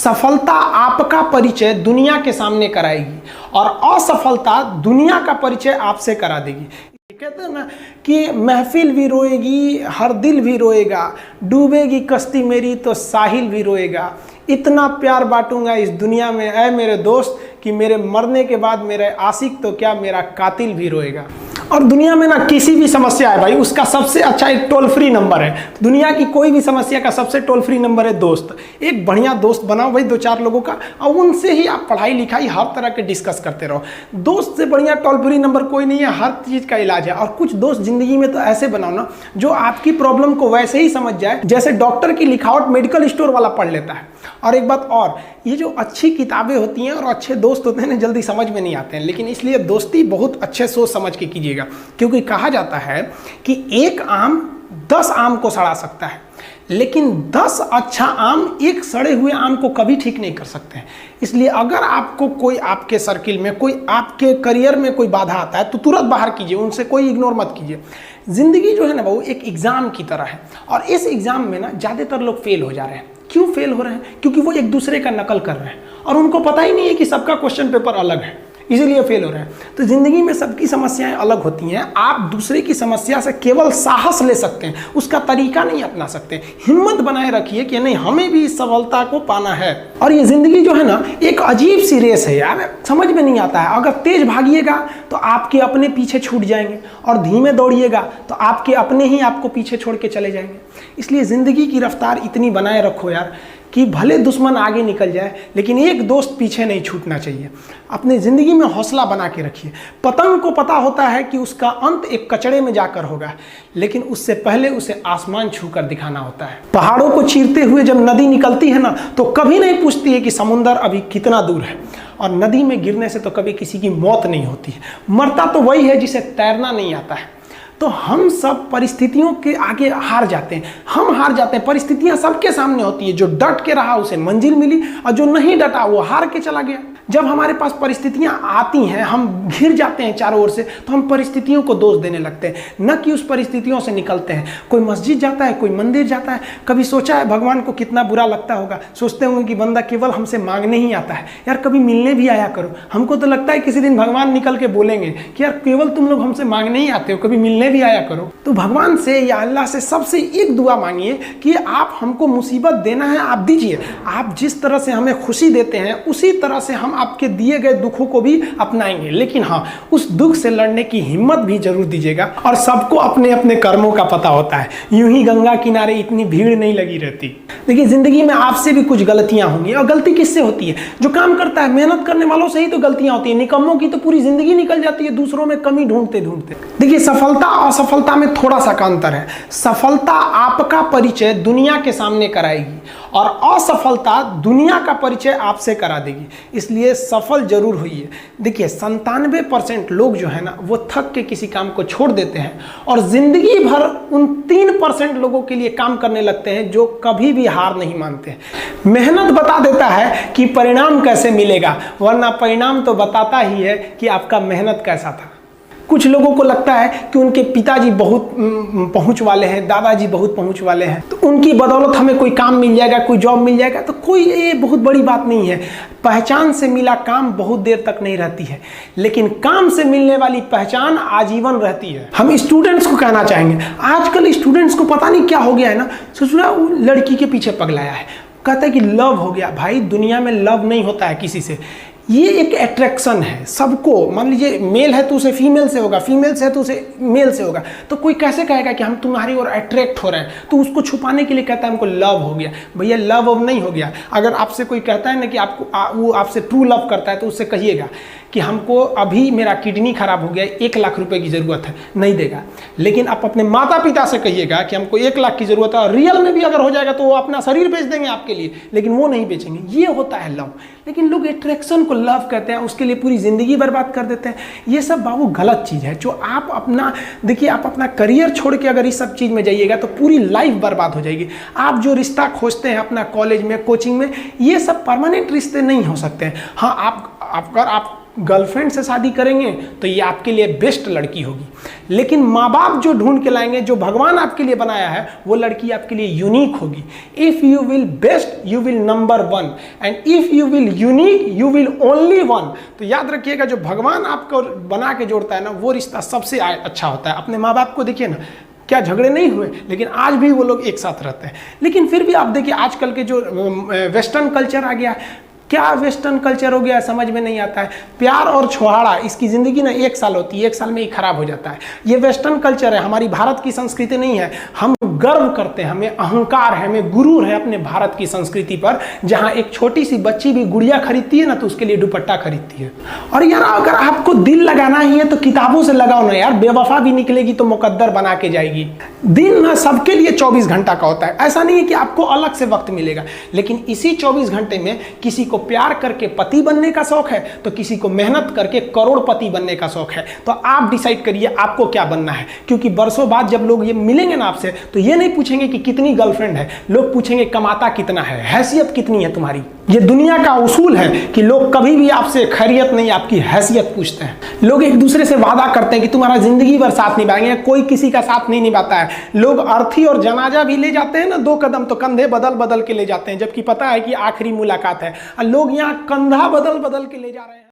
सफलता आपका परिचय दुनिया के सामने कराएगी और असफलता दुनिया का परिचय आपसे करा देगी। कहते हैं ना कि महफिल भी रोएगी, हर दिल भी रोएगा, डूबेगी कश्ती मेरी तो साहिल भी रोएगा। इतना प्यार बांटूंगा इस दुनिया में ऐ मेरे दोस्त कि मेरे मरने के बाद मेरे आशिक तो क्या मेरा कातिल भी रोएगा। और दुनिया में ना किसी भी समस्या है भाई, उसका सबसे अच्छा एक टोल फ्री नंबर है। दुनिया की कोई भी समस्या का सबसे टोल फ्री नंबर है दोस्त। एक बढ़िया दोस्त बनाओ भाई, 2-4 लोगों का, और उनसे ही आप पढ़ाई लिखाई हर तरह के डिस्कस करते रहो। दोस्त से बढ़िया टोल फ्री नंबर कोई नहीं है, हर चीज़ का इलाज है। और कुछ दोस्त जिंदगी में तो ऐसे बनाओ ना जो आपकी प्रॉब्लम को वैसे ही समझ जाए जैसे डॉक्टर की लिखावट मेडिकल स्टोर वाला पढ़ लेता है। और एक बात और, ये जो अच्छी किताबें होती हैं और अच्छे दोस्त होते हैं ना, जल्दी समझ में नहीं आते हैं, लेकिन इसलिए दोस्ती बहुत अच्छे सोच समझ के कीजिएगा। क्योंकि कहा जाता है कि एक आम 10 आम को सड़ा सकता है, लेकिन 10 अच्छा आम एक सड़े हुए आम को कभी ठीक नहीं कर सकते हैं। इसलिए अगर आपको कोई आपके सर्किल में, कोई आपके करियर में कोई बाधा आता है तो तुरंत बाहर कीजिए, उनसे कोई इग्नोर मत कीजिए। जिंदगी जो है ना वो एक एग्जाम की तरह है, और इस एग्जाम में ना ज़्यादातर लोग फेल हो जा रहे हैं। क्यों फेल हो रहे हैं? क्योंकि वो एक दूसरे का नकल कर रहे हैं और उनको पता ही नहीं है कि सबका क्वेश्चन पेपर अलग है, इसीलिए फेल हो रहे हैं। तो जिंदगी में सबकी समस्याएं अलग होती हैं। आप दूसरे की समस्या से केवल साहस ले सकते हैं, उसका तरीका नहीं अपना सकते। हिम्मत बनाए रखिए कि नहीं, हमें भी इस सफलता को पाना है। और ये जिंदगी जो है ना एक अजीब सी रेस है यार, समझ में नहीं आता है। अगर तेज भागिएगा तो आपके अपने पीछे छूट जाएंगे, और धीमे दौड़िएगा तो आपके अपने ही आपको पीछे छोड़ के चले जाएंगे। इसलिए जिंदगी की रफ्तार इतनी बनाए रखो यार कि भले दुश्मन आगे निकल जाए लेकिन एक दोस्त पीछे नहीं छूटना चाहिए। अपनी ज़िंदगी में हौसला बना के रखिए। पतंग को पता होता है कि उसका अंत एक कचड़े में जाकर होगा, लेकिन उससे पहले उसे आसमान छूकर दिखाना होता है। पहाड़ों को चीरते हुए जब नदी निकलती है ना तो कभी नहीं पूछती है कि समुंदर अभी कितना दूर है, और नदी में गिरने से तो कभी किसी की मौत नहीं होती है। मरता तो वही है जिसे तैरना नहीं आता है। तो हम सब परिस्थितियों के आगे हार जाते हैं, हम हार जाते हैं। परिस्थितियां सबके सामने होती है, जो डट के रहा उसे मंजिल मिली, और जो नहीं डटा वो हार के चला गया। जब हमारे पास परिस्थितियां आती हैं, हम घिर जाते हैं चारों ओर से, तो हम परिस्थितियों को दोष देने लगते हैं, न कि उस परिस्थितियों से निकलते हैं। कोई मस्जिद जाता है, कोई मंदिर जाता है, कभी सोचा है भगवान को कितना बुरा लगता होगा? सोचते होंगे कि बंदा केवल हमसे मांगने ही आता है। यार कभी मिलने भी आया करो। हमको तो लगता है किसी दिन भगवान निकल के बोलेंगे कि यार केवल तुम लोग हमसे मांगने ही आते हो, कभी मिलने भी आया करो। तो भगवान से या अल्लाह से सबसे एक दुआ मांगिए कि आप हमको मुसीबत देना है, आप दीजिए। आप जिस तरह से हमें खुशी देते हैं उसी तरह से हम आपके दिए गए दुखों को भी अपनाएंगे, लेकिन हाँ, उस दुख से लड़ने की हिम्मत भी जरूर दीजिएगा। और सबको अपने अपने कर्मों का पता होता है, यूं ही गंगा किनारे इतनी भीड़ नहीं लगी रहती। देखिए जिंदगी में आपसे भी कुछ गलतियां होंगी, और गलती किससे होती है? जो काम करता है, मेहनत करने वालों से ही तो गलतियां होती है। निकम्मों की तो पूरी जिंदगी निकल जाती है दूसरों में कमी ढूंढते ढूंढते। देखिए सफलता और असफलता में थोड़ा सा का अंतर है। सफलता आपका परिचय दुनिया के सामने कराएगी और असफलता दुनिया का परिचय आपसे करा देगी। इसलिए सफल जरूर होइए। देखिए 97% लोग जो है ना वो थक के किसी काम को छोड़ देते हैं, और जिंदगी भर उन 3% लोगों के लिए काम करने लगते हैं जो कभी भी हार नहीं मानते हैं। मेहनत बता देता है कि परिणाम कैसे मिलेगा, वरना परिणाम तो बताता ही है कि आपका मेहनत कैसा था। कुछ लोगों को लगता है कि उनके पिताजी बहुत पहुंच वाले हैं, दादाजी बहुत पहुंच वाले हैं, तो उनकी बदौलत हमें कोई काम मिल जाएगा, कोई जॉब मिल जाएगा। तो कोई ये बहुत बड़ी बात नहीं है। पहचान से मिला काम बहुत देर तक नहीं रहती है, लेकिन काम से मिलने वाली पहचान आजीवन रहती है। हम स्टूडेंट्स को कहना चाहेंगे, आजकल स्टूडेंट्स को पता नहीं क्या हो गया है ना, सोचना वो लड़की के पीछे पगलाया है, कहता है कि लव हो गया। भाई दुनिया में लव नहीं होता है किसी से, ये एक अट्रैक्शन है सबको। मान लीजिए मेल है तो उसे फीमेल से होगा, फीमेल से है तो उसे मेल से होगा। तो कोई कैसे कहेगा कि हम तुम्हारी ओर अट्रैक्ट हो रहे हैं? तो उसको छुपाने के लिए कहता है हमको लव हो गया। भैया लव अब नहीं हो गया। अगर आपसे कोई कहता है ना कि आपको वो आपसे ट्रू लव करता है, तो उससे कहिएगा कि हमको अभी मेरा किडनी खराब हो गया, 1 लाख रुपए की ज़रूरत है, नहीं देगा। लेकिन आप अपने माता पिता से कहिएगा कि हमको 1 लाख की ज़रूरत है, और रियल में भी अगर हो जाएगा तो वो अपना शरीर बेच देंगे आपके लिए, लेकिन वो नहीं बेचेंगे। ये होता है लव। लेकिन लोग अट्रैक्शन को लव कहते हैं, उसके लिए पूरी ज़िंदगी बर्बाद कर देते हैं। ये सब बाबू गलत चीज़ है। जो आप अपना देखिए, आप अपना करियर छोड़ के अगर इस सब चीज़ में जाइएगा तो पूरी लाइफ बर्बाद हो जाएगी। आप जो रिश्ता खोजते हैं अपना कॉलेज में, कोचिंग में, ये सब परमानेंट रिश्ते नहीं हो सकते हैं। हाँ, अगर आप गर्लफ्रेंड से शादी करेंगे तो ये आपके लिए बेस्ट लड़की होगी। लेकिन माँ बाप जो ढूंढ के लाएंगे, जो भगवान आपके लिए बनाया है, वो लड़की आपके लिए यूनिक होगी। If you will best you will number one, and if you will unique you will only one. तो याद रखिएगा, जो भगवान आपको बना के जोड़ता है ना, वो रिश्ता सबसे अच्छा होता है। अपने माँ बाप को देखिए ना, क्या झगड़े नहीं हुए, लेकिन आज भी वो लोग एक साथ रहते हैं। लेकिन फिर भी आप देखिए, आजकल के जो वेस्टर्न कल्चर आ गया है, क्या वेस्टर्न कल्चर हो गया समझ में नहीं आता है। प्यार और छोहाड़ा, इसकी ज़िंदगी ना 1 साल होती है, 1 साल में ही खराब हो जाता है। ये वेस्टर्न कल्चर है, हमारी भारत की संस्कृति नहीं है। हम गर्व करते हैं, हमें अहंकार है, हमें गुरूर है अपने भारत की संस्कृति पर, जहाँ एक छोटी सी बच्ची भी गुड़िया खरीदती है ना, तो उसके लिए दुपट्टा खरीदती है। और यार, अगर आपको दिल लगाना ही है तो किताबों से लगाओ ना यार, बेवफा भी निकलेगी तो मुकद्दर बना के जाएगी। दिन ना सबके लिए 24 घंटा का होता है, ऐसा नहीं है कि आपको अलग से वक्त मिलेगा, लेकिन इसी 24 घंटे में किसी को प्यार करके पति बनने का शौक है, तो किसी को मेहनत करके करोड़पति बनने का शौक है। तो आप डिसाइड करिए आपको क्या बनना है, क्योंकि बरसों बाद जब लोग ये मिलेंगे ना आपसे, तो ये नहीं पूछेंगे कि कितनी गर्लफ्रेंड है, लोग पूछेंगे कमाता कितना है, हैसियत कितनी है तुम्हारी। ये दुनिया का उसूल है कि लोग कभी भी आपसे खैरियत नहीं, आपकी हैसियत पूछते हैं। लोग एक दूसरे से वादा करते हैं कि तुम्हारा जिंदगी भर साथ निभाएंगे, कोई किसी का साथ नहीं निभाता है। लोग अर्थी और जनाजा भी ले जाते हैं ना 2 कदम, तो कंधे बदल बदल के ले जाते हैं, जबकि पता है कि आखिरी मुलाकात है। लोग यहाँ कंधा बदल बदल के ले जा रहे हैं।